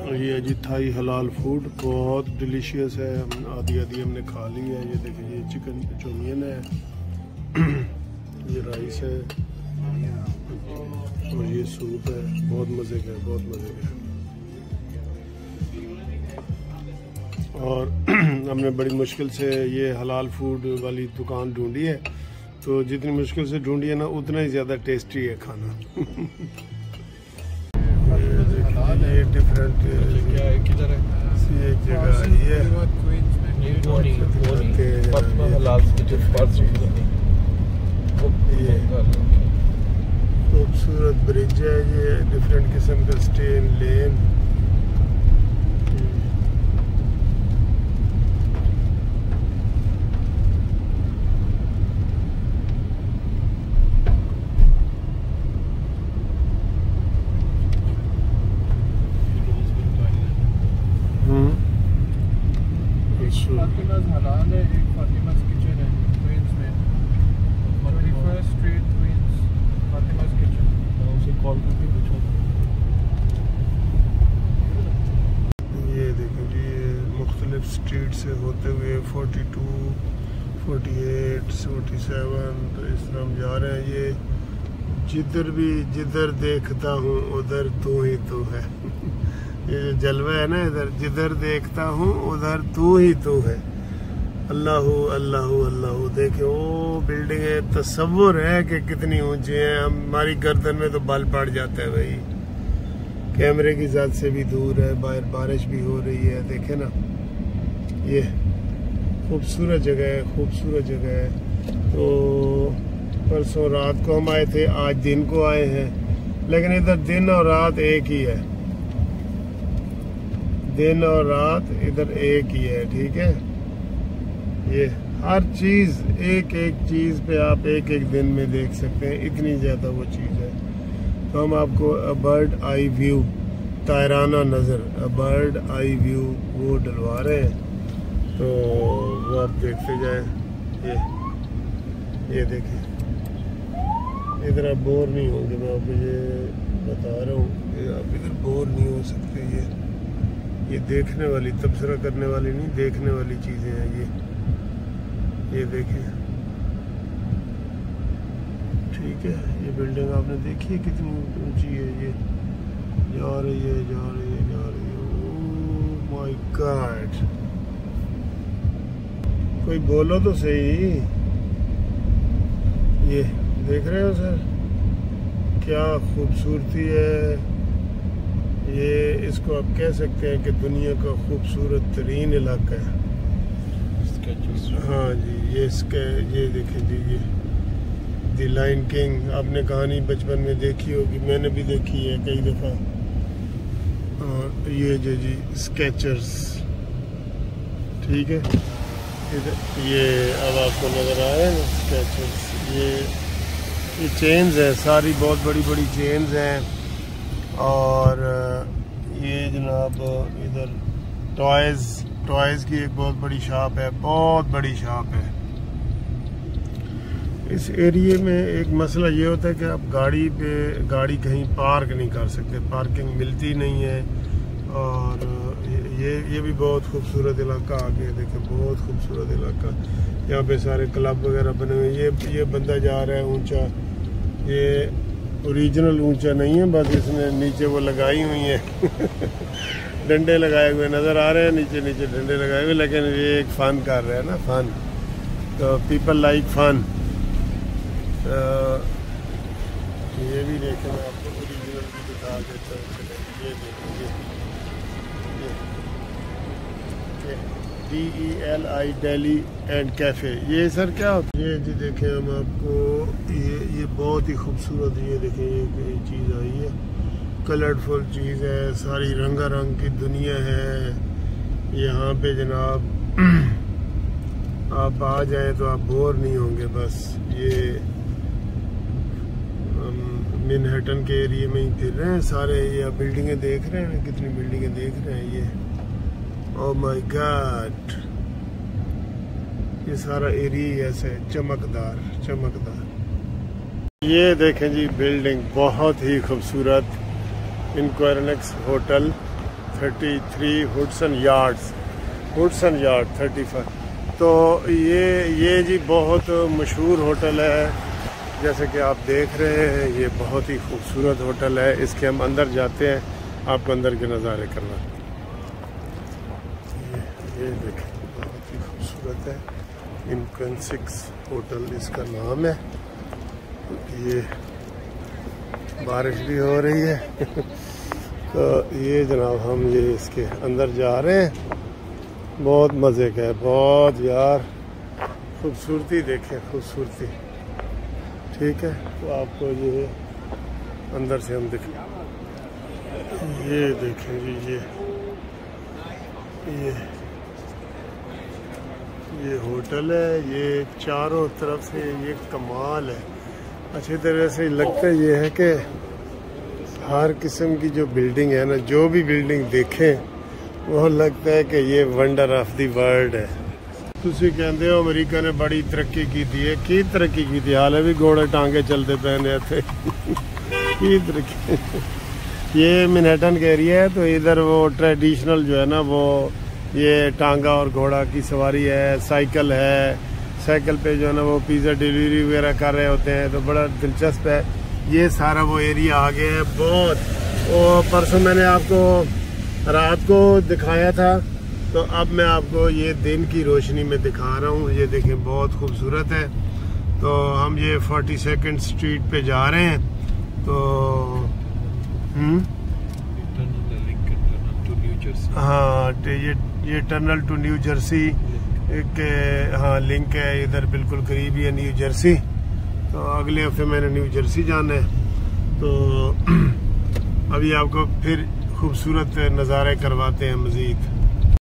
ये जी थाई हलाल फूड बहुत डिलीशियस है। आधी हमने खा ली है। ये देखिए, ये चिकन चौमियन है, ये राइस है और ये सूप है। बहुत मज़े का है, बहुत मज़े का है। और हमने बड़ी मुश्किल से ये हलाल फूड वाली दुकान ढूंढी है, तो जितनी मुश्किल से ढूंढी है ना, उतना ही ज़्यादा टेस्टी है खाना। ये डिफरेंट क्या है, किधर है ये जगह? ये खूबसूरत ब्रिज है। ये डिफरेंट किस्म का स्टेन लेन। फातिमा's हलाल है, एक फातिमा's किचन है क्वींस में। 31st स्ट्रीट क्वींस, फातिमा's किचन। उसे कॉल करके पूछो। ये देखो जी, ये मुख्तलिफ स्ट्रीट से होते हुए 42, 48, 47 तो इस तरह हम जा रहे हैं। ये जिधर देखता हूँ उधर तू ही तू है। ये जो जलवा है ना, इधर जिधर देखता हूँ उधर तू ही तू है। अल्लाह अल्लाह अल्लाह। देखे वो बिल्डिंग है, तस्वुर है कि कितनी ऊंची है। हमारी गर्दन में तो बाल पड़ जाता है भाई। कैमरे की ज़ात से भी दूर है। बाहर बारिश भी हो रही है, देखे ना। ये खूबसूरत जगह है, खूबसूरत जगह है। तो परसों रात को हम आए थे, आज दिन को आए हैं, लेकिन इधर दिन और रात एक ही है। दिन और रात इधर एक ही है, ठीक है। ये हर चीज एक चीज पे आप एक दिन में देख सकते हैं, इतनी ज्यादा वो चीज है। तो हम आपको अ बर्ड आई व्यू, तायराना नजर, अ बर्ड आई व्यू वो डलवा रहे हैं। तो वो आप देखते जाए। ये देखिए, इधर आप बोर नहीं होंगे। मैं आपको ये बता रहा हूँ, आप इधर बोर नहीं हो सकते। ये देखने वाली, तबसरा करने वाली नहीं, देखने वाली चीजें हैं ये देखिए, ठीक है। ये बिल्डिंग आपने देखी है कितनी ऊंची है। ये जा रही है। ओह माय गॉड, कोई बोलो तो सही। ये देख रहे हो सर, क्या खूबसूरती है। ये इसको आप कह सकते हैं कि दुनिया का खूबसूरत तरीन इलाका है। हाँ जी, ये देखें जी, ये द लायन किंग। आपने कहानी बचपन में देखी होगी, मैंने भी देखी है कई दफ़ा। और ये जो जी स्केचर्स, ठीक है। ये अब आपको नज़र आए ना स्केचर्स, ये चेन्स हैं सारी, बहुत बड़ी चेन्स हैं। और ये जनाब इधर टॉयज़ की एक बहुत बड़ी शॉप है, बहुत बड़ी शॉप है। इस एरिए में एक मसला ये होता है कि आप गाड़ी कहीं पार्क नहीं कर सकते, पार्किंग मिलती नहीं है। और ये भी बहुत खूबसूरत इलाका आगे देखें, बहुत खूबसूरत इलाका। यहाँ पे सारे क्लब वगैरह बने हुए। ये बंदा जा रहा है ऊंचा, ये ओरिजिनल ऊंचा नहीं है, बस इसने नीचे वो लगाई हुई है। डंडे लगाए हुए नज़र आ रहे हैं, नीचे डंडे लगाए हुए, लेकिन ये एक फन कर रहे हैं ना, फन। तो पीपल लाइक फन। ये भी देखें, मैं आपको ओरिजिनल भी दिखा देता हूँ। ये देखिए, DELI दिल्ली एंड कैफ़े। ये सर क्या होता है? ये जी देखें, हम आपको ये बहुत ही खूबसूरत, ये देखें, ये चीज़ आई है, कलरफुल चीज़ है, सारी रंगारंग की दुनिया है यहाँ पे जनाब। आप आ जाएं तो आप बोर नहीं होंगे। बस ये मैनहट्टन के एरिया में ही फिर रहे हैं सारे। ये आप बिल्डिंगें देख रहे हैं, कितनी बिल्डिंगें देख रहे हैं। ये ओह माय गॉड, ये सारा एरिया ऐसे चमकदार। ये देखें जी बिल्डिंग बहुत ही खूबसूरत, इनक्वायरनेक्स होटल 33 हुडसन यार्ड 35। तो ये जी बहुत मशहूर होटल है, जैसे कि आप देख रहे हैं। ये बहुत ही खूबसूरत होटल है। इसके हम अंदर जाते हैं, आपको अंदर के नज़ारे करवाते हैं। ये देखें, बहुत ही खूबसूरत है। इनकन्सिक्स होटल इसका नाम है। ये बारिश भी हो रही है तो ये जनाब हम ये इसके अंदर जा रहे हैं। बहुत मज़े का है, बहुत यार। खूबसूरती देखें, खूबसूरती। ठीक है, तो आपको ये अंदर से हम देखें, ये देखें जी, ये होटल है। ये चारों तरफ से ये कमाल है। अच्छी तरह से लगता ये है कि हर किस्म की जो बिल्डिंग है ना, जो भी बिल्डिंग देखें वो लगता है कि ये वंडर ऑफ द वर्ल्ड है। तुसी कहते हो अमेरिका ने बड़ी तरक्की की थी है, की तरक्की की थी? हाल भी घोड़े टांगे चलते पहने थे की तरक्की। ये मैनहट्टन का एरिया है, तो इधर वो ट्रेडिशनल जो है ना, वो ये टांगा और घोड़ा की सवारी है। साइकिल है, साइकिल पे जो है ना वो पिज़्ज़ा डिलीवरी वगैरह कर रहे होते हैं, तो बड़ा दिलचस्प है। ये सारा वो एरिया आ गया है बहुत। और परसों मैंने आपको रात को दिखाया था, तो अब मैं आपको ये दिन की रोशनी में दिखा रहा हूँ। ये देखें, बहुत खूबसूरत है। तो हम ये 42nd स्ट्रीट पे जा रहे हैं। तो हाँ, ये टनल टू न्यू जर्सी के हाँ लिंक है। इधर बिल्कुल करीब ही है न्यू जर्सी। तो अगले हफ्ते मैंने न्यू जर्सी जाना है। तो अभी आपको फिर खूबसूरत नज़ारे करवाते हैं मज़ीद।